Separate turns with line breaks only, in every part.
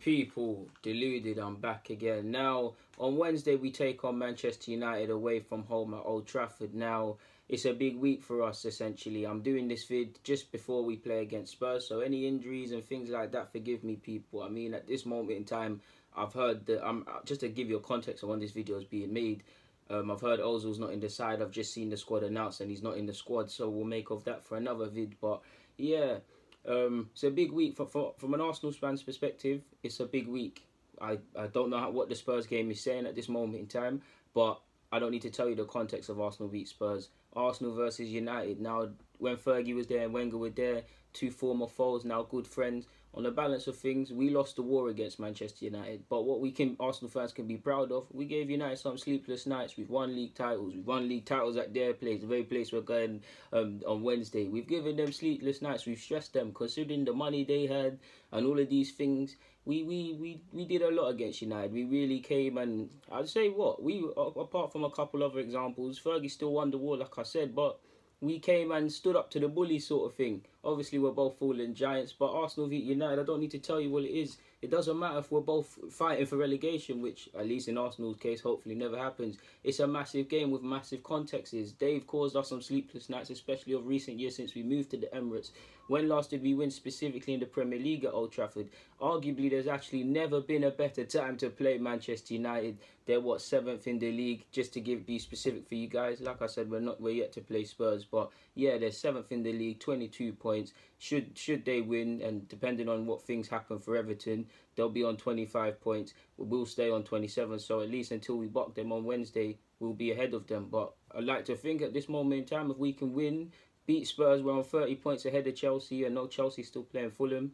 People, deluded, I'm back again. Now, on Wednesday, we take on Manchester United away from home at Old Trafford. Now, it's a big week for us, essentially. I'm doing this vid just before we play against Spurs, so any injuries and things like that, forgive me, people. I mean, at this moment in time, I've heard that, just to give you a context of when this video is being made, I've heard Ozil's not in the side. I've just seen the squad announced and he's not in the squad, so we'll make of that for another vid. But, yeah. It's a big week from an Arsenal fan's perspective. It's a big week. I don't know what the Spurs game is saying at this moment in time, but I don't need to tell you the context of Arsenal beat Spurs. Arsenal versus United. Now, when Fergie was there and Wenger were there, two former foes, now good friends. On the balance of things, we lost the war against Manchester United. But what Arsenal fans can be proud of, we gave United some sleepless nights. We've won league titles. We've won league titles at their place, the very place we're going on Wednesday. We've given them sleepless nights. We've stressed them, considering the money they had and all of these things. We did a lot against United. We really came, and I'd say apart from a couple other examples, Fergie still won the war, like I said, but we came and stood up to the bully sort of thing. Obviously, we're both fallen giants, but Arsenal v United, I don't need to tell you what it is. It doesn't matter if we're both fighting for relegation, which, at least in Arsenal's case, hopefully never happens. It's a massive game with massive contexts. They've caused us some sleepless nights, especially of recent years since we moved to the Emirates. When last did we win specifically in the Premier League at Old Trafford? Arguably, there's actually never been a better time to play Manchester United. They're, 7th in the league, just to be specific for you guys. Like I said, we're yet to play Spurs, but yeah, they're 7th in the league, 22 points. Should they win, and depending on what things happen for Everton, they'll be on 25 points. We'll stay on 27, so at least until we buck them on Wednesday, we'll be ahead of them. But I'd like to think at this moment in time, if we can win, beat Spurs, we're on 30 points ahead of Chelsea. I know Chelsea's still playing Fulham.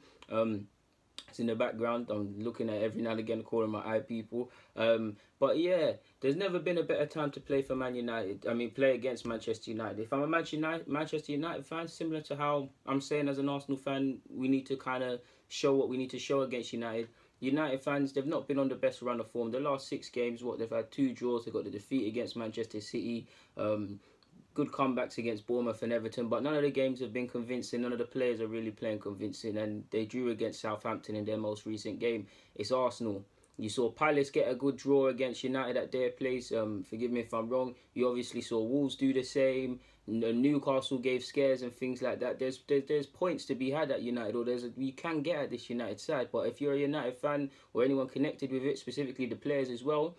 It's in the background. I'm looking at every now and again, calling my eye people. But yeah, there's never been a better time to play for Man United. I mean, play against Manchester United. If I'm a Manchester United fan, similar to how I'm saying as an Arsenal fan, we need to kind of show what we need to show against United. United fans, they've not been on the best run of form. The last 6 games, they've had 2 draws. They got the defeat against Manchester City. Good comebacks against Bournemouth and Everton, but none of the games have been convincing. None of the players are really playing convincing, and they drew against Southampton in their most recent game. It's Arsenal. You saw Palace get a good draw against United at their place. Forgive me if I'm wrong. You obviously saw Wolves do the same. Newcastle gave scares and things like that. There's points to be had at United, or you can get at this United side. But if you're a United fan or anyone connected with it, specifically the players as well,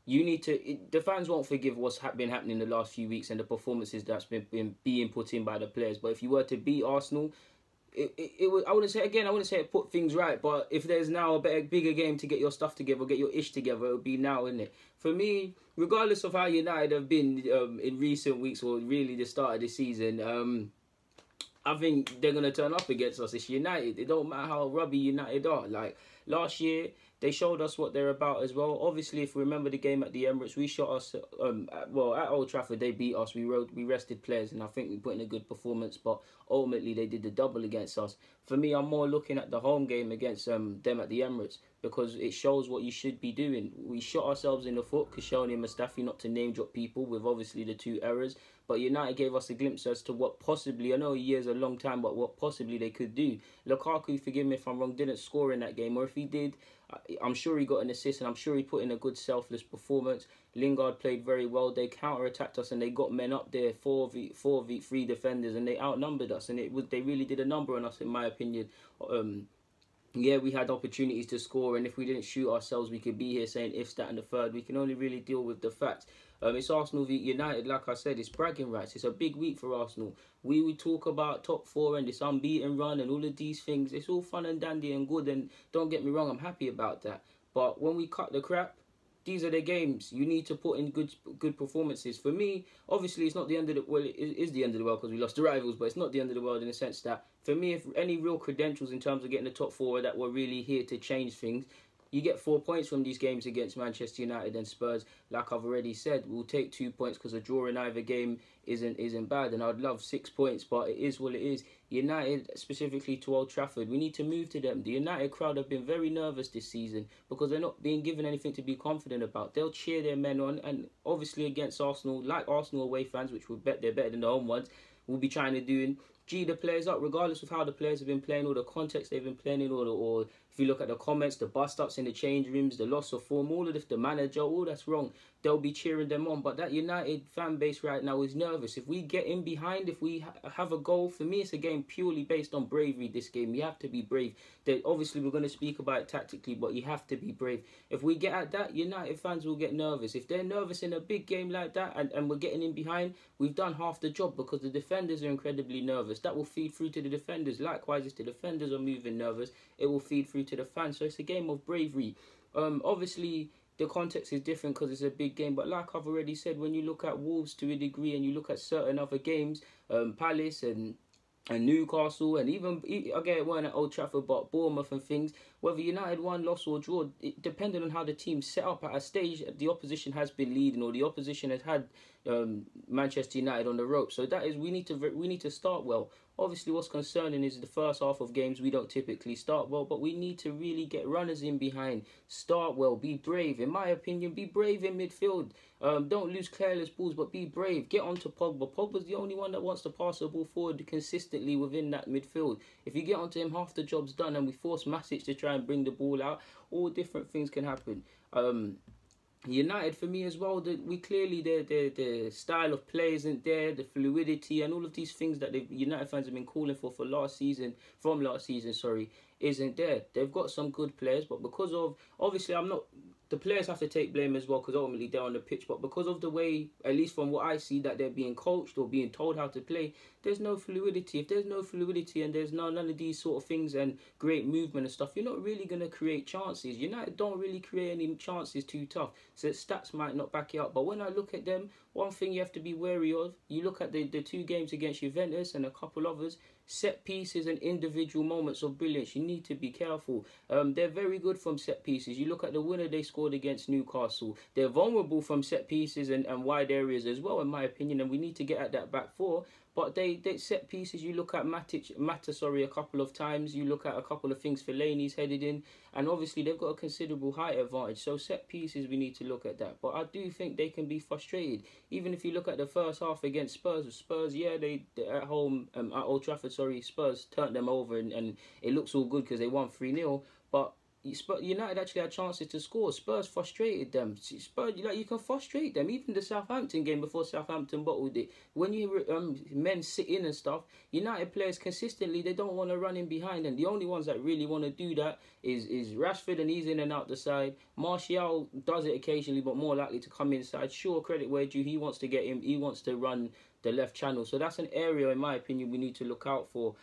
you need to. The fans won't forgive what's been happening in the last few weeks and the performances that's been being put in by the players. But if you were to beat Arsenal, it would. I wouldn't say it put things right. But if there's now a bigger game to get your stuff together, get your ish together, it would be now, isn't it? For me, regardless of how United have been in recent weeks, or really the start of the season, I think they're gonna turn up against us. It's United. It don't matter how rubby United are. Like last year, they showed us what they're about as well. Obviously, if we remember the game at the Emirates, we shot us. At Old Trafford, they beat us. We rested players, and I think we put in a good performance. But ultimately, they did the double against us. For me, I'm more looking at the home game against them at the Emirates, because it shows what you should be doing. We shot ourselves in the foot, Koscielny and Mustafi, not to name drop people, with obviously the 2 errors. But United gave us a glimpse as to what possibly, I know a year's a long time, but what possibly they could do. Lukaku, forgive me if I'm wrong, didn't score in that game, or if he did, I'm sure he got an assist, and I'm sure he put in a good selfless performance. Lingard played very well. They counter-attacked us, and they got men up there, 4v3 defenders, and they outnumbered us, and they really did a number on us, in my opinion. Yeah, we had opportunities to score, and if we didn't shoot ourselves, we could be here saying if, that, and the third. We can only really deal with the facts. It's Arsenal v United, like I said, it's bragging rights. It's a big week for Arsenal. We talk about top 4 and this unbeaten run and all of these things. It's all fun and dandy and good, and don't get me wrong, I'm happy about that. But when we cut the crap, these are the games. You need to put in good performances. For me, obviously, it's not the end of the world. It is the end of the world because we lost the rivals, but it's not the end of the world in the sense that, for me, if any real credentials in terms of getting the top 4 that were really here to change things, you get 4 points from these games against Manchester United and Spurs. Like I've already said, we'll take 2 points because a draw in either game isn't bad, and I'd love 6 points, but it is what it is. United, specifically to Old Trafford, we need to move to them. The United crowd have been very nervous this season because they're not being given anything to be confident about. They'll cheer their men on, and obviously against Arsenal, like Arsenal away fans, which we'll bet they're better than the home ones, we'll be trying to do G the players up, regardless of how the players have been playing, or the context they've been playing in, or If you look at the comments, the bust-ups in the change rooms, the loss of form, all of this, the manager, all that's wrong. They'll be cheering them on. But that United fan base right now is nervous. If we get in behind, if we have a goal, for me, it's a game purely based on bravery, this game. You have to be brave. Obviously, we're going to speak about it tactically, but you have to be brave. If we get at that, United fans will get nervous. If they're nervous in a big game like that and we're getting in behind, we've done half the job because the defenders are incredibly nervous. That will feed through to the defenders. Likewise, if the defenders are moving nervous, it will feed through to the fans. So it's a game of bravery. Obviously, the context is different because it's a big game. But like I've already said, when you look at Wolves to a degree and you look at certain other games, Palace and Newcastle, and even, again, it weren't at Old Trafford, but Bournemouth and things, whether United won, lost or draw, it depended on how the team set up at a stage, the opposition has been leading, or the opposition has had Manchester United on the rope. So that is, we need to start well. Obviously, what's concerning is the first half of games, we don't typically start well, but we need to really get runners in behind. Start well, be brave. In my opinion, be brave in midfield. Don't lose careless balls, but be brave. Get onto Pogba. Pogba's the only one that wants to pass the ball forward consistently within that midfield. If you get onto him, half the job's done, and we force Matic to try and bring the ball out, all different things can happen. United, for me as well, we clearly, the style of play isn't there, the fluidity and all of these things that the United fans have been calling for last season, isn't there. They've got some good players, but because of, obviously, the players have to take blame as well because ultimately they're on the pitch, but because of the way, at least from what I see, that they're being coached or being told how to play, there's no fluidity. If there's no fluidity and there's none of these sort of things and great movement and stuff, you're not really going to create chances. United don't really create any chances too tough, so stats might not back it up. But when I look at them, one thing you have to be wary of, you look at the two games against Juventus and a couple others, set pieces and individual moments of brilliance, you need to be careful. They're very good from set pieces. You look at the winner they scored against Newcastle. They're vulnerable from set pieces and wide areas as well, in my opinion, and we need to get at that back four. But they set pieces, you look at Mata, a couple of times, you look at a couple of things Fellaini's headed in, and obviously they've got a considerable height advantage, so set pieces, we need to look at that. But I do think they can be frustrated. Even if you look at the first half against Spurs, yeah, they at home, at Old Trafford, Spurs turned them over, and it looks all good because they won 3-0, but United actually had chances to score. Spurs frustrated them. Spurs, you can frustrate them. Even the Southampton game before Southampton bottled it. When you men sit in and stuff, United players consistently, they don't want to run in behind, and the only ones that really want to do that is Rashford, and he's in and out the side. Martial does it occasionally, but more likely to come inside. Sure, credit where due. He wants to get him. He wants to run the left channel. So that's an area, in my opinion, we need to look out for.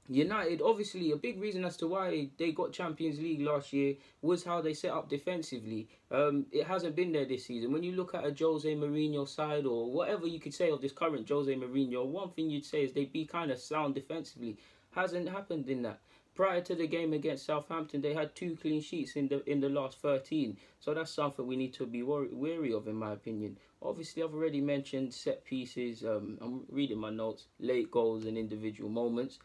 United, obviously, a big reason as to why they got Champions League last year was how they set up defensively. It hasn't been there this season. When you look at a Jose Mourinho side, or whatever you could say of this current Jose Mourinho, one thing you'd say is they'd be kind of sound defensively. Hasn't happened in that. Prior to the game against Southampton, they had 2 clean sheets in the last 13. So that's something we need to be wary of, in my opinion. Obviously, I've already mentioned set pieces. I'm reading my notes. Late goals and individual moments.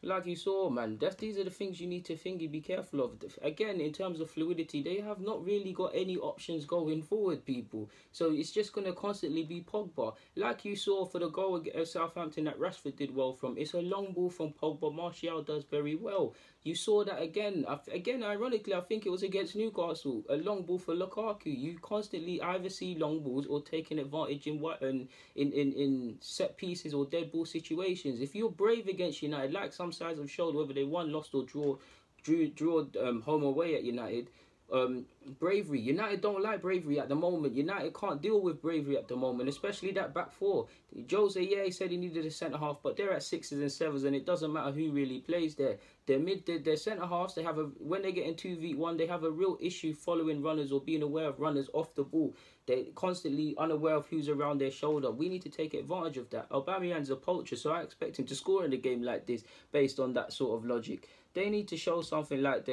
Like you saw, man, these are the things you need to be careful of. Again, in terms of fluidity, they have not really got any options going forward, people. So it's just going to constantly be Pogba. Like you saw for the goal against Southampton that Rashford did well from. It's a long ball from Pogba. Martial does very well. You saw that again. Ironically, I think it was against Newcastle. A long ball for Lukaku. You constantly either see long balls or taking advantage in set pieces or dead ball situations. If you're brave against United, like some sides have showed, whether they won, lost or drew home or away at United, bravery. United don't like bravery at the moment. United can't deal with bravery at the moment, especially that back four. Jose, yeah, he said he needed a centre-half, but they're at 6s and 7s, and it doesn't matter who really plays there. Their centre-halves, when they get in 2v1, they have a real issue following runners or being aware of runners off the ball. They're constantly unaware of who's around their shoulder. We need to take advantage of that. Aubameyang's a poacher, so I expect him to score in a game like this based on that sort of logic. They need to show something like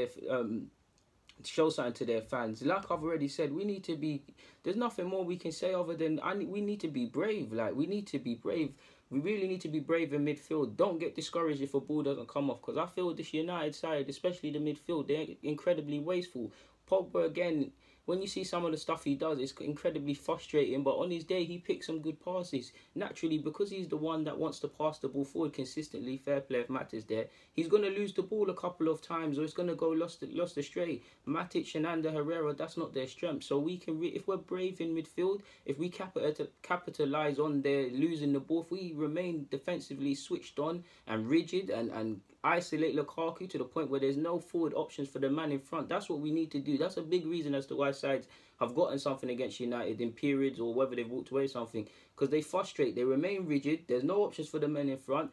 show something to their fans. Like I've already said, we need to be, there's nothing more we can say other than we need to be brave. We need to be brave. We really need to be brave in midfield. Don't get discouraged if a ball doesn't come off, because I feel this United side, especially the midfield, they're incredibly wasteful. Pogba, again, when you see some of the stuff he does, it's incredibly frustrating. But on his day, he picks some good passes. Naturally, because he's the one that wants to pass the ball forward consistently, fair play if Matt is there, he's going to lose the ball a couple of times, or it's going to go lost astray. Matic and Ander Herrera, that's not their strength. So we can, if we're brave in midfield, if we capitalise on their losing the ball, if we remain defensively switched on and rigid and isolate Lukaku to the point where there's no forward options for the man in front, that's what we need to do. That's a big reason as to why sides have gotten something against United in periods, or whether they've walked away something, because they frustrate, they remain rigid, there's no options for the men in front,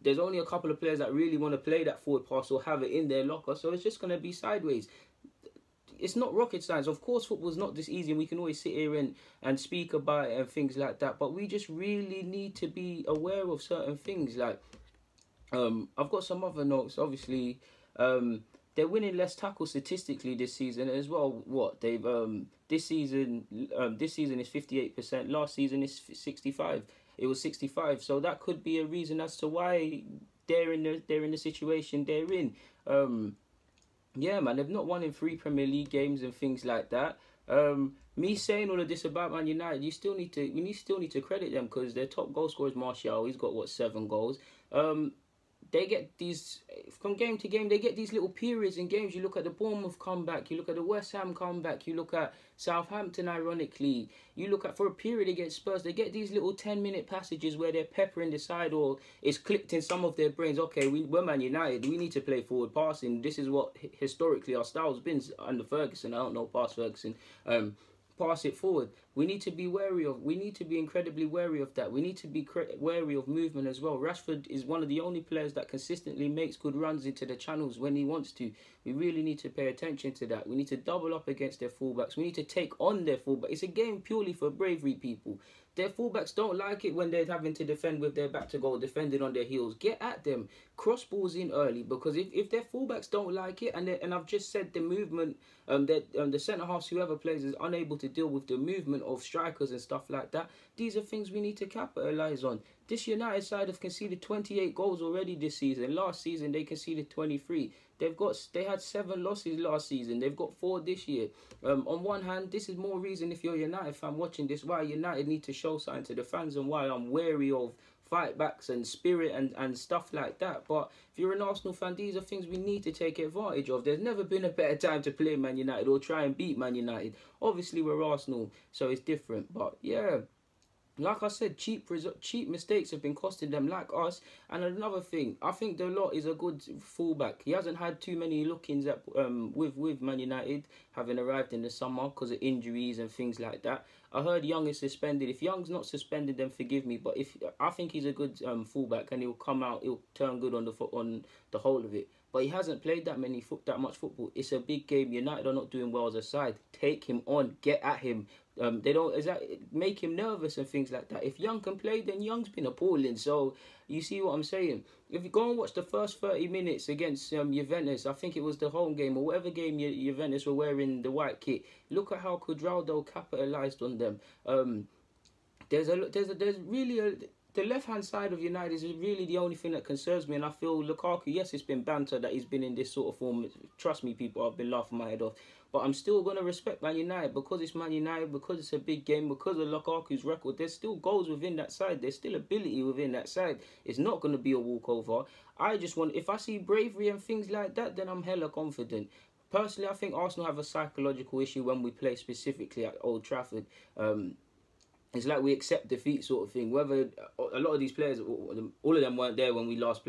there's only a couple of players that really want to play that forward pass or have it in their locker, so it's just going to be sideways. It's not rocket science. Of course, football's not this easy, and we can always sit here and speak about it and things like that, but we just really need to be aware of certain things. Like, I've got some other notes. Obviously, they're winning less tackles statistically this season as well. What they've this season is 58%. Last season is 65. It was 65. So that could be a reason as to why they're in the situation they're in. Yeah, man, they've not won in 3 Premier League games and things like that. Me saying all of this about Man United, we still need to credit them, because their top goal scorer is Martial. He's got 7 goals. They get these, from game to game, they get these little periods in games. You look at the Bournemouth comeback, you look at the West Ham comeback, you look at Southampton, ironically, you look at, for a period against Spurs, they get these little 10-minute passages where they're peppering the side, or it's clicked in some of their brains, okay, we're Man United, we need to play forward passing. This is what historically our style's been under Ferguson. I don't know past Ferguson. Pass it forward. We need to be wary of. We need to be incredibly wary of that. We need to be wary of movement as well. Rashford is one of the only players that consistently makes good runs into the channels when he wants to. We really need to pay attention to that. We need to double up against their fullbacks. We need to take on their fullbacks. It's a game purely for bravery, people. Their fullbacks don't like it when they're having to defend with their back to goal, defending on their heels. Get at them. Cross balls in early, because if their fullbacks don't like it, and I've just said the movement, the centre-halves, whoever plays, is unable to deal with the movement of strikers and stuff like that, these are things we need to capitalise on. This United side have conceded 28 goals already this season. Last season, they conceded 23. They had 7 losses last season. They've got 4 this year. On one hand, this is more reason, if you're a United fan watching this, why United need to show something to the fans, and why I'm wary of fight backs and spirit and stuff like that. But if you're an Arsenal fan, these are things we need to take advantage of. There's never been a better time to play Man United or try and beat Man United. Obviously, we're Arsenal, so it's different. But yeah, like I said, cheap mistakes have been costing them, like us. And another thing, I think Dalot is a good fullback. He hasn't had too many look-ins at with Man United, having arrived in the summer because of injuries and things like that. I heard Young is suspended. If Young's not suspended, then forgive me. But I think he's a good fullback, and he'll come out, he'll turn good on the whole of it. But he hasn't played that much football. It's a big game. United are not doing well as a side. Take him on. Get at him. They don't make him nervous and things like that. If Young can play, then Young's been appalling. So you see what I'm saying. If you go and watch the first 30 minutes against Juventus, I think it was the home game or whatever game Juventus were wearing the white kit. Look at how Cuadrado capitalised on them. The left-hand side of United is really the only thing that concerns me, and I feel Lukaku, yes, it's been banter that he's been in this sort of form. Trust me, people, I've been laughing my head off. But I'm still going to respect Man United, because it's Man United, because it's a big game, because of Lukaku's record. There's still goals within that side. There's still ability within that side. It's not going to be a walkover. I just want, if I see bravery and things like that, then I'm hella confident. Personally, I think Arsenal have a psychological issue when we play specifically at Old Trafford. It's like we accept defeat sort of thing. Whether a lot of these players, all of them weren't there when we last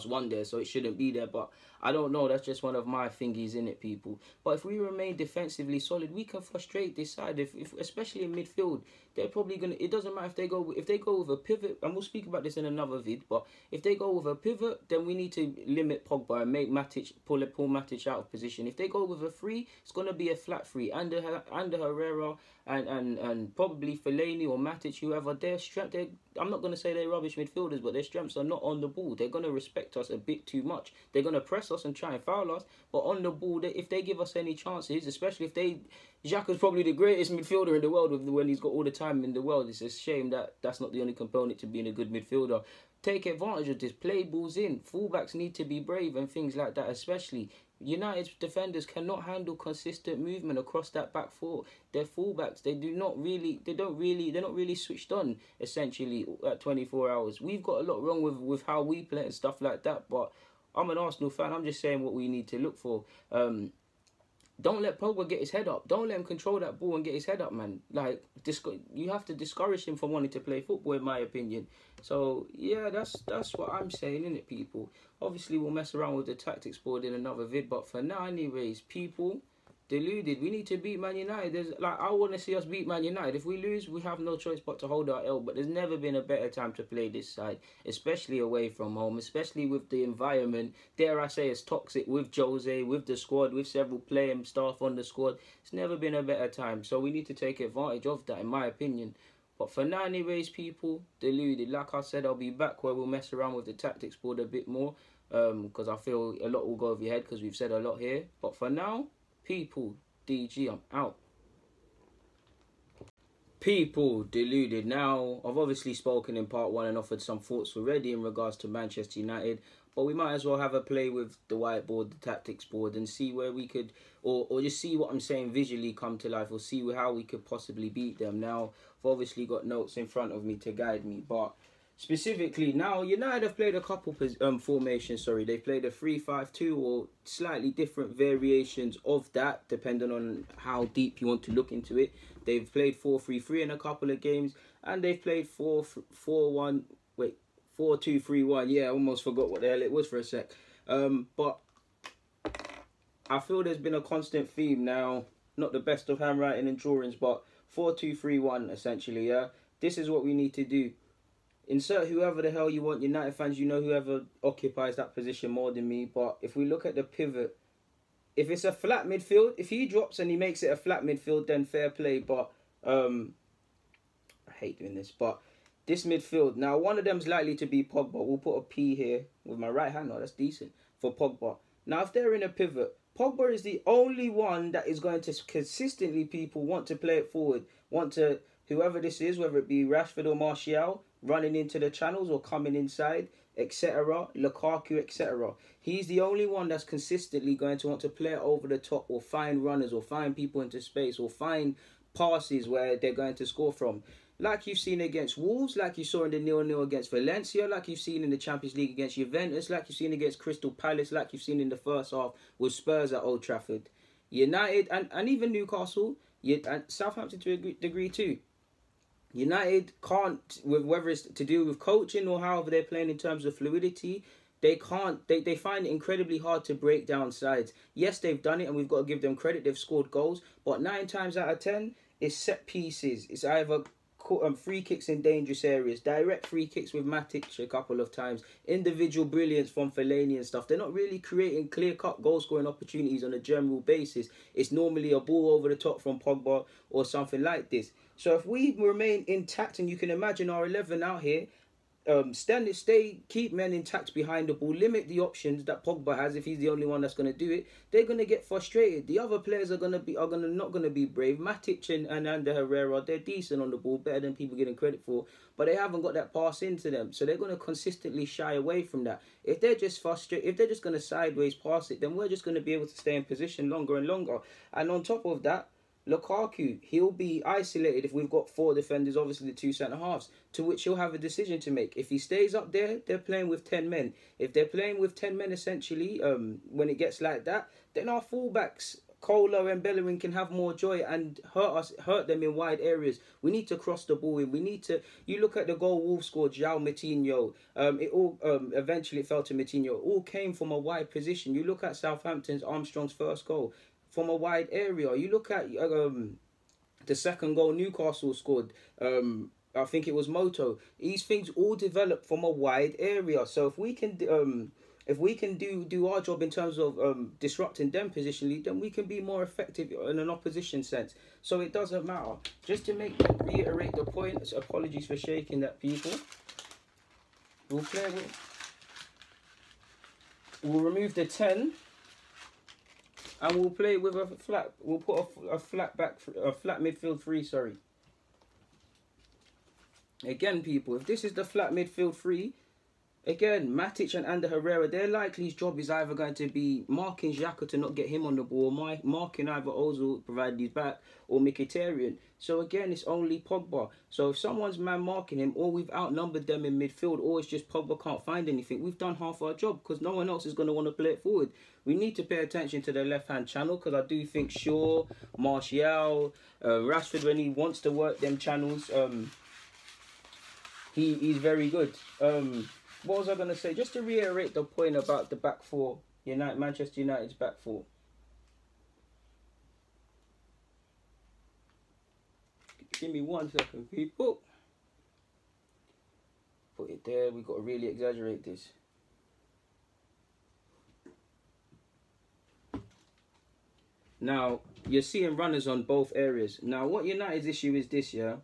won there, so it shouldn't be there. But I don't know. That's just one of my thingies in it, people. But if we remain defensively solid, we can frustrate this side. If especially in midfield, they're probably gonna. It doesn't matter if they go with a pivot, and we'll speak about this in another vid. But if they go with a pivot, then we need to limit Pogba and make Matic pull Matic out of position. If they go with a 3, it's gonna be a flat 3. Under Herrera and probably Fellaini or Matic, whoever, their strength. I'm not gonna say they're rubbish midfielders, but their strengths are not on the ball. They're gonna respect us a bit too much. They're gonna press us and try and foul us, but on the ball, if they give us any chances, especially if Xhaka's probably the greatest midfielder in the world when he's got all the time in the world. It's a shame that that's not the only component to being a good midfielder. Take advantage of this. Play balls in. Fullbacks need to be brave and things like that, especially. United's defenders cannot handle consistent movement across that back four. Their fullbacks, they're not really switched on essentially at 24 hours. We've got a lot wrong with how we play and stuff like that. But I'm an Arsenal fan. I'm just saying what we need to look for. Don't let Pogba get his head up. Don't let him control that ball and get his head up, man. Like, you have to discourage him from wanting to play football, in my opinion. So, yeah, that's what I'm saying, innit, people? Obviously, we'll mess around with the tactics board in another vid, but for now, anyways, people, deluded. We need to beat Man United. I want to see us beat Man United. If we lose, we have no choice but to hold our L. But there's never been a better time to play this side, especially away from home, especially with the environment. Dare I say, it's toxic with Jose, with the squad, with several playing staff on the squad. It's never been a better time. So we need to take advantage of that, in my opinion. But for now, anyways, people, deluded. Like I said, I'll be back where we'll mess around with the tactics board a bit more, because I feel a lot will go over your head because we've said a lot here. But for now, people, DG, I'm out. People, deluded. Now, I've obviously spoken in part 1 and offered some thoughts already in regards to Manchester United, but we might as well have a play with the whiteboard, the tactics board, and see where we could, or just see what I'm saying visually come to life, or see how we could possibly beat them. Now, I've obviously got notes in front of me to guide me, but specifically, now, United have played a couple formations, They've played a 3-5-2 or slightly different variations of that, depending on how deep you want to look into it. They've played 4-3-3 in a couple of games, and they've played 4-2-3-1. Yeah, I almost forgot what the hell it was for a sec. But I feel there's been a constant theme now, not the best of handwriting and drawings, but 4-2-3-1, essentially, yeah? This is what we need to do. Insert whoever the hell you want, United fans, you know whoever occupies that position more than me. But if we look at the pivot, if it's a flat midfield, if he drops and he makes it a flat midfield, then fair play. But I hate doing this. But this midfield, now one of them's likely to be Pogba. We'll put a P here with my right hand. Oh, that's decent for Pogba. Now, if they're in a pivot, Pogba is the only one that is going to consistently, people, want to play it forward. Want to, whoever this is, whether it be Rashford or Martial, running into the channels or coming inside, etc. Lukaku, etc. He's the only one that's consistently going to want to play it over the top or find runners or find people into space or find passes where they're going to score from. Like you've seen against Wolves, like you saw in the 0-0 against Valencia, like you've seen in the Champions League against Juventus, like you've seen against Crystal Palace, like you've seen in the first half with Spurs at Old Trafford. United and even Newcastle, and Southampton to a degree too. United can't, whether it's to do with coaching or however they're playing in terms of fluidity, they find it incredibly hard to break down sides. Yes, they've done it and we've got to give them credit. They've scored goals, but 9 times out of 10, it's set pieces. It's either free kicks in dangerous areas, direct free kicks with Matic a couple of times, individual brilliance from Fellaini and stuff. They're not really creating clear-cut goal-scoring opportunities on a general basis. It's normally a ball over the top from Pogba or something like this. So if we remain intact, and you can imagine our 11 out here, keep men intact behind the ball, limit the options that Pogba has if he's the only one that's going to do it, they're going to get frustrated. The other players not going to be brave. Matic and Ander Herrera, they're decent on the ball, better than people getting credit for, but they haven't got that pass into them, so they're going to consistently shy away from that. If they're just frustrated, if they're just going to sideways pass it, then we're just going to be able to stay in position longer and longer. And on top of that, Lukaku, he'll be isolated if we've got 4 defenders, obviously the 2 centre-halves, to which he'll have a decision to make. If he stays up there, they're playing with 10 men. If they're playing with 10 men, essentially, when it gets like that, then our fullbacks, Kolo and Bellerin, can have more joy and hurt them in wide areas. We need to cross the ball in. We need to, you look at the goal Wolves scored, João Moutinho, it all, eventually it fell to Moutinho. It all came from a wide position. You look at Southampton's, Armstrong's first goal, from a wide area. You look at the second goal Newcastle scored, I think it was Moto. These things all develop from a wide area. So if we can do our job in terms of disrupting them positionally, then we can be more effective in an opposition sense. So it doesn't matter. Just to reiterate the point, apologies for shaking that, people. We'll remove the 10. And we'll play with a flat. We'll put a flat midfield 3. Sorry. Again, people, if this is the flat midfield 3, Again, Matic and Ander Herrera, their likely job is either going to be marking Xhaka to not get him on the ball, marking either Ozil, provided he's back, or Mkhitaryan. So again, it's only Pogba. So if someone's man marking him, or we've outnumbered them in midfield, or it's just Pogba can't find anything, we've done half our job because no one else is going to want to play it forward. We need to pay attention to the left-hand channel because I do think Shaw, Martial, Rashford, when he wants to work them channels, he's very good. What was I going to say? Just to reiterate the point about the back four, Manchester United's back four. Give me 1 second, people. Put it there. We've got to really exaggerate this. Now, you're seeing runners on both areas. Now, what United's issue is this, yeah?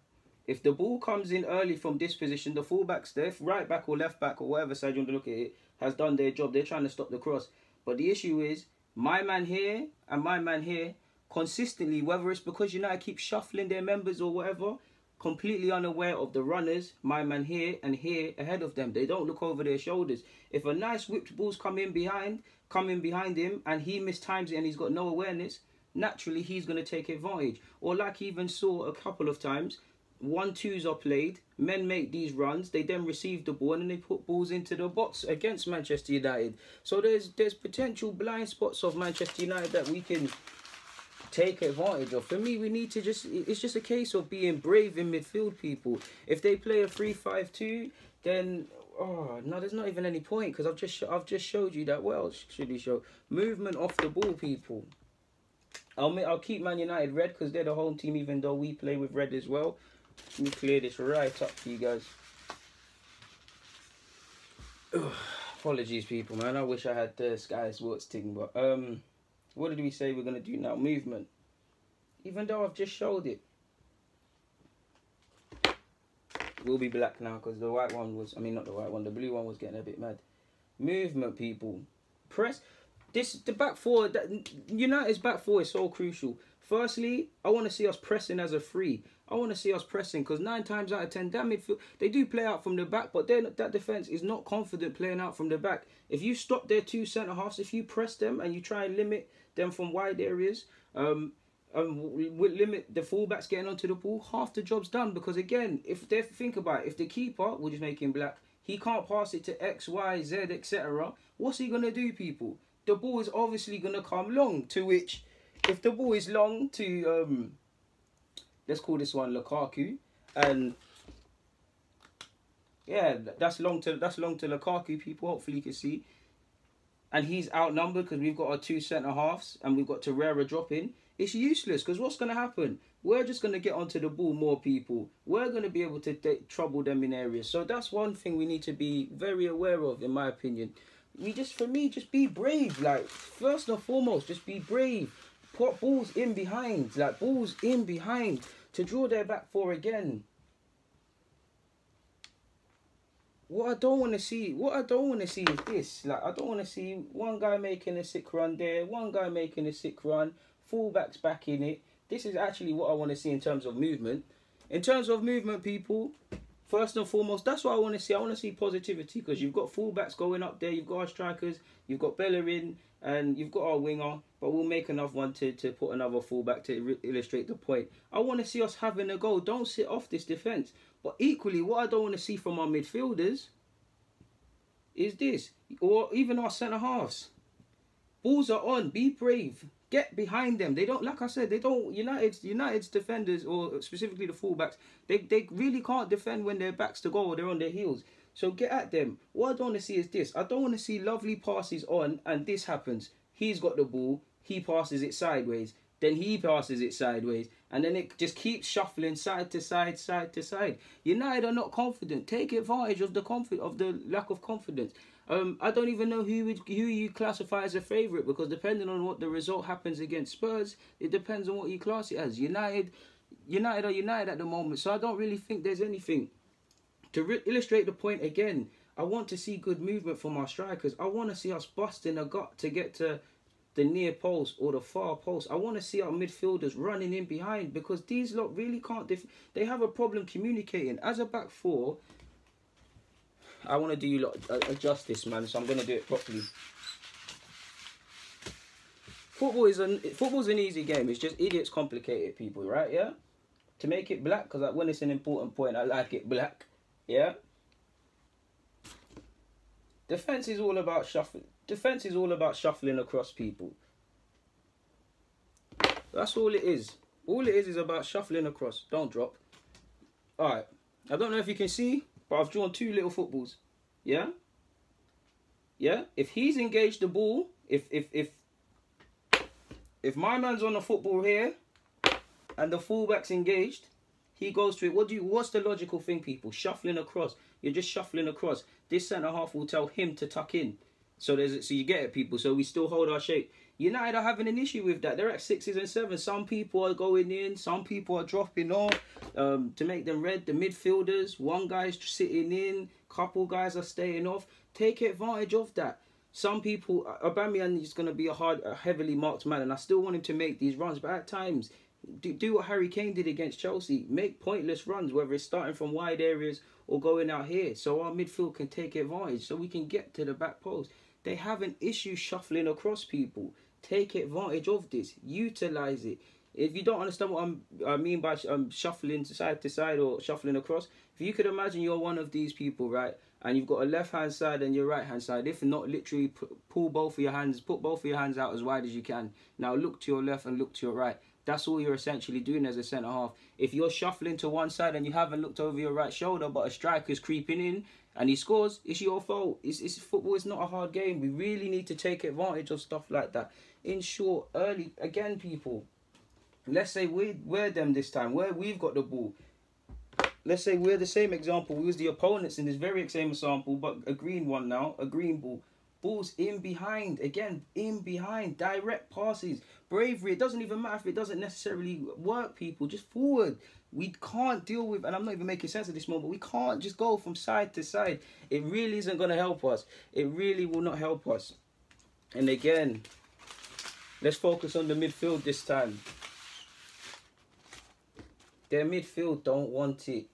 If the ball comes in early from this position, the fullbacks there, right back or left back or whatever side you want to look at it, has done their job. They're trying to stop the cross. But the issue is, my man here and my man here, consistently, whether it's because United keep shuffling their members or whatever, completely unaware of the runners, my man here and here ahead of them. They don't look over their shoulders. If a nice whipped ball's come in behind him and he mistimes it and he's got no awareness, naturally he's going to take advantage. Or like he even saw a couple of times, 1-2s are played, men make these runs, they then receive the ball and then they put balls into the box against Manchester United. So there's potential blind spots of Manchester United that we can take advantage of. For me, we need to it's just a case of being brave in midfield, people. If they play a 3-5-2, then no, there's not even any point because I've just showed you that. Well, should he show movement off the ball, people? I'll keep Man United red because they're the home team, even though we play with red as well. Let me clear this right up for you guys. Apologies, people, man. I wish I had the Sky Sports thing, but what did we say we're gonna do now? Movement. Even though I've just showed it, will be black now because the white one was. I mean, not the white one. The blue one was getting a bit mad. Movement, people. Press. The back four. United's back four is so crucial. Firstly, I want to see us pressing as a free. I want to see us pressing because 9 times out of 10, that midfield, they do play out from the back, but that defence is not confident playing out from the back. If you stop their 2 centre-halves, if you press them and you try and limit them from wide areas, limit the fullbacks getting onto the ball, half the job's done. Because again, think about it, if the keeper, we'll just make him black, he can't pass it to X, Y, Z, etc. What's he going to do, people? The ball is obviously going to come long, to which, if the ball is long to, let's call this one Lukaku, and yeah, that's long to Lukaku, people, hopefully you can see. And he's outnumbered because we've got our 2 centre-halves and we've got Torreira dropping. It's useless because what's going to happen? We're just going to get onto the ball more, people. We're going to be able to trouble them in areas. So that's one thing we need to be very aware of, in my opinion. For me, just be brave. Like, first and foremost, just be brave. Put balls in behind. Like, balls in behind to draw their back four again. What I don't want to see is this. Like, I don't want to see one guy making a sick run there, one guy making a sick run, fullbacks back in it. This is actually what I want to see in terms of movement. In terms of movement, people, first and foremost, that's what I want to see. I want to see positivity because you've got fullbacks going up there, you've got our strikers, you've got Bellerin, and you've got our winger, but we'll make another one to put another fullback to illustrate the point. I want to see us having a goal. Don't sit off this defence. But equally, what I don't want to see from our midfielders is this, or even our centre-halves. Balls are on. Be brave. Get behind them. They don't, like I said, they don't. United's defenders, or specifically the fullbacks, they really can't defend when their backs to goal or they're on their heels. So get at them. What I don't want to see is this. I don't want to see lovely passes on and this happens. He's got the ball. He passes it sideways. Then he passes it sideways. And then it just keeps shuffling side to side, side to side. United are not confident. Take advantage of the lack of confidence. I don't even know who you classify as a favourite, because depending on what the result happens against Spurs, it depends on what you class it as. United are United at the moment, so I don't really think there's anything. To illustrate the point again, I want to see good movement from our strikers. I want to see us busting a gut to get to the near post or the far post. I want to see our midfielders running in behind, because these lot really can't... They have a problem communicating. As a back four, I want to do you lot a justice, man, so I'm going to do it properly. Football's an easy game. It's just idiots complicate it, people, right? Yeah? To make it black, because when it's an important point, I like it black. Yeah? Defense is all about shuffling. Defense is all about shuffling across people. That's all it is. All it is about shuffling across. Don't drop. Alright. I don't know if you can see, but I've drawn two little footballs. Yeah? Yeah? If he's engaged the ball, if my man's on the football here and the fullback's engaged, he goes to it. What's the logical thing, people? Shuffling across. You're just shuffling across. This centre half will tell him to tuck in. So you get it, people. So we still hold our shape. United are having an issue with that. They're at 6s and 7s. Some people are going in. Some people are dropping off to make them red. The midfielders, one guy's sitting in. Couple guys are staying off. Take advantage of that. Some people, Aubameyang is going to be a heavily marked man, and I still want him to make these runs. But at times, do what Harry Kane did against Chelsea. Make pointless runs, whether it's starting from wide areas or going out here, so our midfield can take advantage, so we can get to the back post. They have an issue shuffling across, people. Take advantage of this. Utilize it. If you don't understand what I mean by shuffling side to side or shuffling across, if you could imagine you're one of these people, right, and you've got a left-hand side and your right-hand side, if not, literally pull both of your hands, put both of your hands out as wide as you can. Now look to your left and look to your right. That's all you're essentially doing as a centre-half. If you're shuffling to one side and you haven't looked over your right shoulder, but a striker's creeping in and he scores, it's your fault. It's football. It's not a hard game. We really need to take advantage of stuff like that. In short, early, again, people, let's say we're them this time, where we've got the ball. Let's say we're the same example. We was the opponents in this very same example, but a green one now, a green ball. Balls in behind, again, in behind, direct passes, bravery. It doesn't even matter if it doesn't necessarily work, people, just forward. We can't deal with, and I'm not even making sense of this moment, we can't just go from side to side. It really isn't going to help us. It really will not help us. And again, let's focus on the midfield this time. Their midfield don't want it.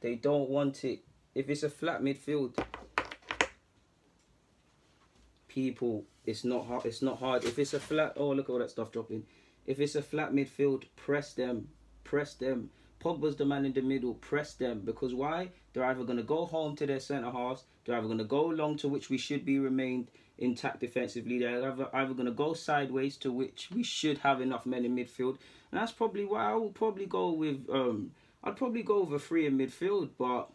They don't want it. If it's a flat midfield, people, it's not hard. It's not hard. If it's a flat, oh, look at all that stuff dropping. If it's a flat midfield, press them. Press them. Pogba's the man in the middle. Press them. Because why? They're either going to go home to their centre halves. They're either going to go long, to which we should be remained intact defensively. They're either going to go sideways, to which we should have enough men in midfield. And that's probably why I will probably go with I'd probably go with a 3 in midfield, but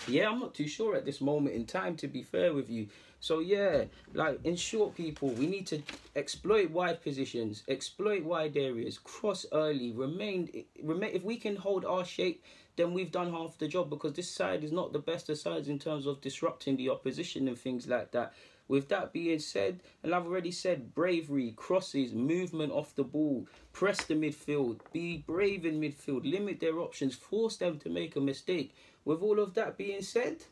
yeah, I'm not too sure at this moment in time, to be fair with you. So yeah, like, in short, people, we need to exploit wide positions, exploit wide areas, cross early, remain. If we can hold our shape, then we've done half the job, because this side is not the best of sides in terms of disrupting the opposition and things like that. With that being said, and I've already said, bravery, crosses, movement off the ball, press the midfield, be brave in midfield, limit their options, force them to make a mistake. With all of that being said,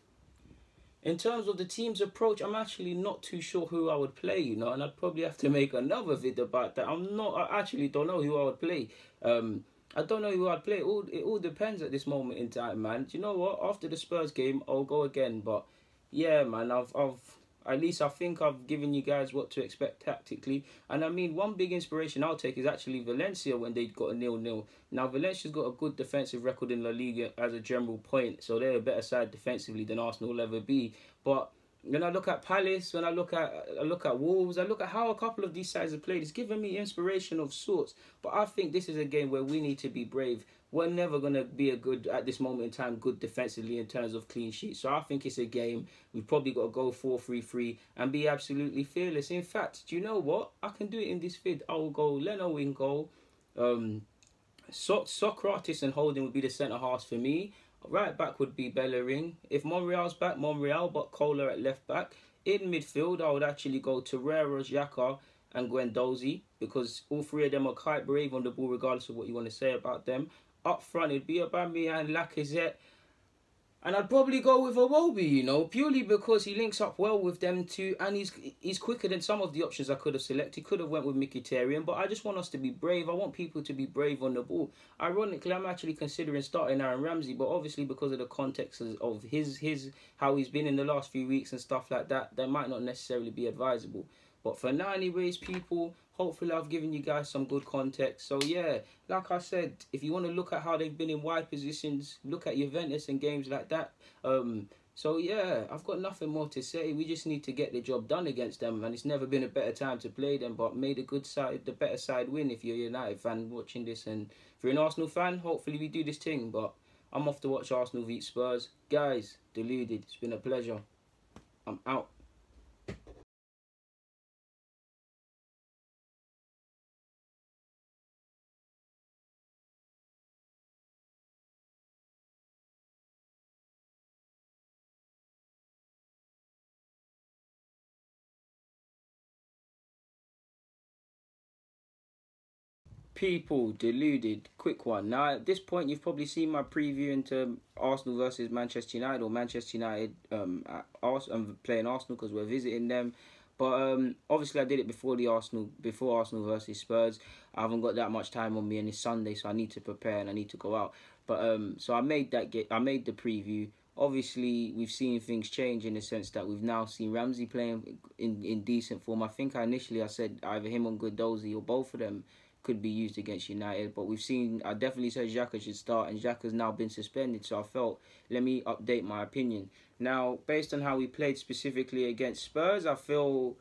in terms of the team's approach, I'm actually not too sure who I would play, you know, and I'd probably have to make another video about that. I actually don't know who I would play. I don't know who I'd play. It all depends at this moment in time, man. Do you know what? After the Spurs game, I'll go again. But yeah, man, at least I think I've given you guys what to expect tactically. And I mean, one big inspiration I'll take is actually Valencia when they got a 0-0. Now, Valencia's got a good defensive record in La Liga as a general point, so they're a better side defensively than Arsenal will ever be. But when I look at Palace, when I look at Wolves, I look at how a couple of these sides have played, it's given me inspiration of sorts. But I think this is a game where we need to be brave. We're never going to be at this moment in time, good defensively in terms of clean sheets. So I think it's a game we've probably got to go 4-3-3 and be absolutely fearless. In fact, do you know what? I can do it in this vid. I will go Leno in goal. Socrates and Holding would be the centre-halves for me. Right back would be Bellerin. If Monreal's back, Monreal, but Kohler at left back. In midfield, I would actually go Torreira, Xhaka and Guendouzi, because all three of them are quite brave on the ball, regardless of what you want to say about them. Up front, it'd be Aubameyang, Lacazette, And I'd probably go with Iwobi, you know, purely because he links up well with them too, and he's quicker than some of the options I could have selected. Could have went with Mkhitaryan, but I just want us to be brave. I want people to be brave on the ball. Ironically, I'm actually considering starting Aaron Ramsey, but obviously because of the context of his how he's been in the last few weeks and stuff like that, that might not necessarily be advisable. But for now, anyways, people, hopefully I've given you guys some good context. So yeah, like I said, if you want to look at how they've been in wide positions, look at Juventus and games like that. So yeah, I've got nothing more to say. We just need to get the job done against them, and it's never been a better time to play them. But may the good side, the better side win if you're a United fan watching this, and if you're an Arsenal fan, hopefully we do this thing. But I'm off to watch Arsenal beat Spurs. Guys, deluded. It's been a pleasure. I'm out. People, deluded. Quick one. Now, at this point, you've probably seen my preview into Arsenal versus Manchester United, or Manchester United playing Arsenal because we're visiting them. But obviously, I did it before Arsenal versus Spurs. I haven't got that much time on me, and it's Sunday, so I need to prepare and I need to go out. But so I made I made the preview. Obviously, we've seen things change in the sense that we've now seen Ramsey playing in decent form. I think initially I said either him or Guendouzi or both of them could be used against United, but we've seen, I definitely said Xhaka should start, and Xhaka's now been suspended, so I felt, let me update my opinion. Now, based on how we played specifically against Spurs, I feel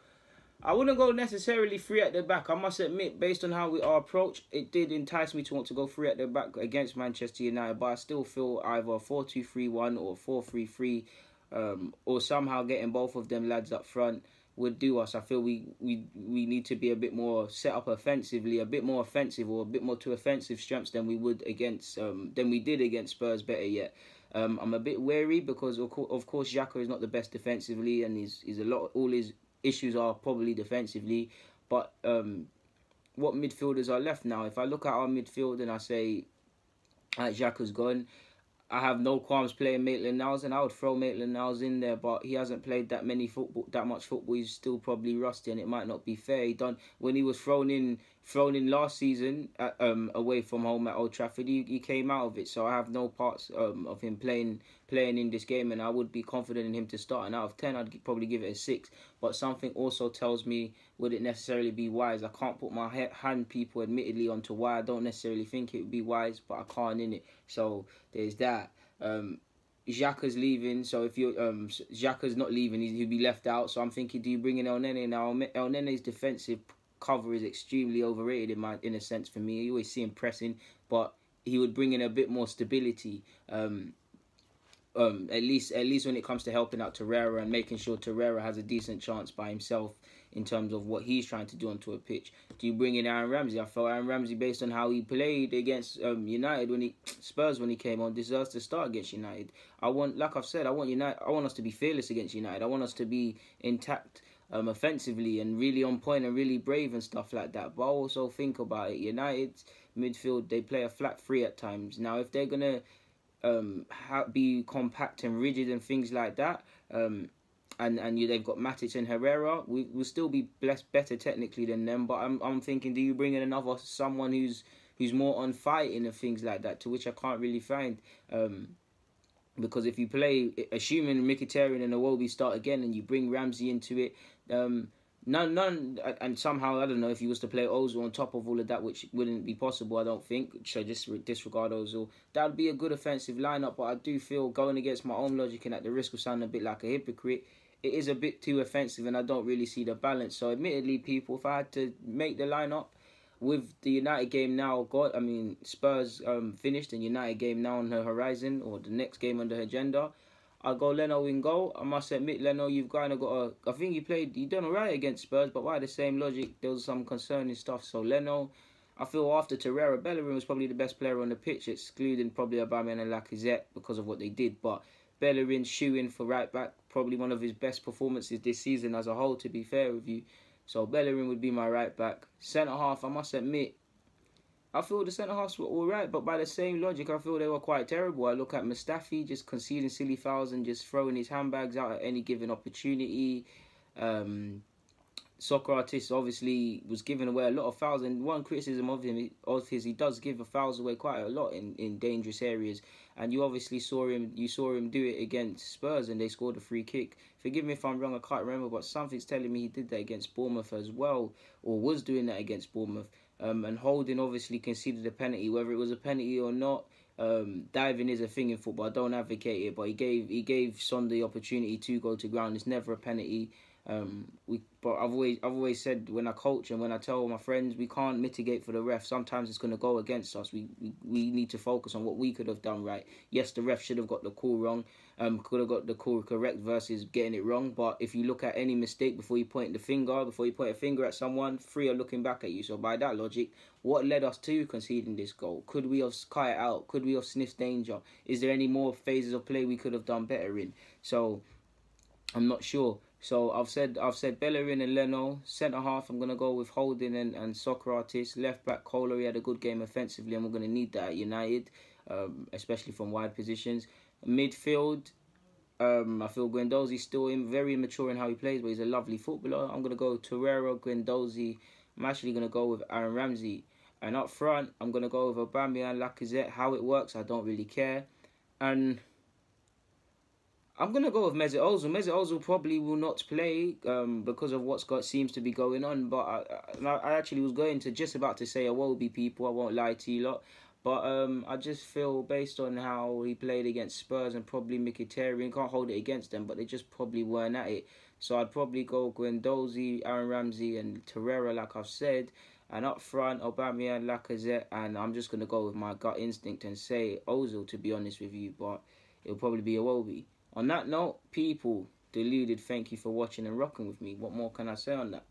I wouldn't go necessarily three at the back. I must admit, based on how our approach, it did entice me to want to go three at the back against Manchester United, but I still feel either 4-2-3-1 or 4-3-3, or somehow getting both of them lads up front would do us. I feel we need to be a bit more set up offensively, a bit more offensive, or a bit more to offensive strengths than we would against than we did against Spurs. Better yet, I'm a bit wary because of course Xhaka is not the best defensively, and he's a lot. All his issues are probably defensively, but what midfielders are left now? If I look at our midfield and I say, Xhaka's gone, I have no qualms playing Maitland-Niles, and I would throw Maitland-Niles in there, but he hasn't played that much football. He's still probably rusty, and it might not be fair. He done when he was thrown in last season at, away from home at Old Trafford. He came out of it, so I have no parts of him playing in this game, and I would be confident in him to start. And out of 10, I'd probably give it a 6. But something also tells me, would it necessarily be wise? I can't put my hand, people, admittedly, onto why I don't necessarily think it would be wise, but I can't in it. So there's that. Xhaka's leaving, so if you're Xhaka's not leaving, he'll be left out. So I'm thinking, do you bring in El Nene now? El Nene's defensive cover is extremely overrated in a sense for me. You always see him pressing, but he would bring in a bit more stability. At least when it comes to helping out Torreira and making sure Torreira has a decent chance by himself in terms of what he's trying to do onto a pitch. Do you bring in Aaron Ramsey? I felt Aaron Ramsey, based on how he played against United Spurs when he came on, deserves to start against United. Like I've said, I want us to be fearless against United. I want us to be intact offensively and really on point and really brave and stuff like that. But I also think about it, United's midfield, they play a flat three at times. Now, if they're gonna be compact and rigid and things like that, and they've got Matic and Herrera, we'll still be better technically than them. But I'm thinking, do you bring in someone who's more on fighting and things like that, to which I can't really find. Because if you play, assuming Mkhitaryan and Iwobi start again, and you bring Ramsey into it, none, and somehow, I don't know, if he was to play Ozil on top of all of that, which wouldn't be possible, I don't think, so just disregard Ozil, that would be a good offensive lineup. But I do feel, going against my own logic and at the risk of sounding a bit like a hypocrite, it is a bit too offensive, and I don't really see the balance. So admittedly, people, if I had to make the lineup, with the United game now Spurs finished, and United game now on the horizon, or the next game on the agenda, I'll go Leno in goal. I must admit, Leno, you've kind of got I think you done alright against Spurs, but by the same logic, there was some concerning stuff. So Leno, I feel after Torreira, Bellerin was probably the best player on the pitch, excluding probably Aubameyang and Lacazette because of what they did. But Bellerin shoo-in for right back, probably one of his best performances this season as a whole, to be fair with you. So Bellerin would be my right back. Centre half, I must admit, I feel the centre-halves were all right, but by the same logic, I feel they were quite terrible. I look at Mustafi just conceding silly fouls and just throwing his handbags out at any given opportunity. Socrates obviously was giving away a lot of fouls, and one criticism of him he does give the fouls away quite a lot in dangerous areas. And you obviously saw him do it against Spurs, and they scored a free kick. Forgive me if I'm wrong, I can't remember, but something's telling me he did that against Bournemouth as well, or was doing that against Bournemouth. And Holding obviously conceded a penalty, whether it was a penalty or not. Diving is a thing in football. I don't advocate it, but he gave Son the opportunity to go to ground. It's never a penalty. But I've always said, when I coach and when I tell my friends, we can't mitigate for the ref. Sometimes it's going to go against us. We need to focus on what we could have done right. Yes, the ref should have got the call wrong. Could have got the call correct versus getting it wrong. But if you look at any mistake before you point a finger at someone, three are looking back at you. So by that logic, what led us to conceding this goal? Could we have cut it out? Could we have sniffed danger? Is there any more phases of play we could have done better in? So I'm not sure. So I've said Bellerin and Leno. Centre half, I'm gonna go with Holding and Socrates. Left back, Kohler, he had a good game offensively, and we're gonna need that at United, especially from wide positions. Midfield, I feel Guendouzi's still very immature in how he plays, but he's a lovely footballer. I'm gonna go Torreira, Guendouzi. I'm actually gonna go with Aaron Ramsey. And up front, I'm gonna go with Aubameyang, Lacazette. How it works, I don't really care. And I'm going to go with Mesut Ozil. Mesut Ozil probably will not play because of what seems to be going on. But I actually was just about to say Iwobi, people. I won't lie to you lot. But I just feel, based on how he played against Spurs and probably Mkhitaryan, can't hold it against them, but they just probably weren't at it. So I'd probably go Guendouzi, Aaron Ramsey and Torreira, like I've said. And up front, Aubameyang, Lacazette. And I'm just going to go with my gut instinct and say Ozil, to be honest with you. But it'll probably be Iwobi. On that note, people, deluded, thank you for watching and rocking with me. What more can I say on that?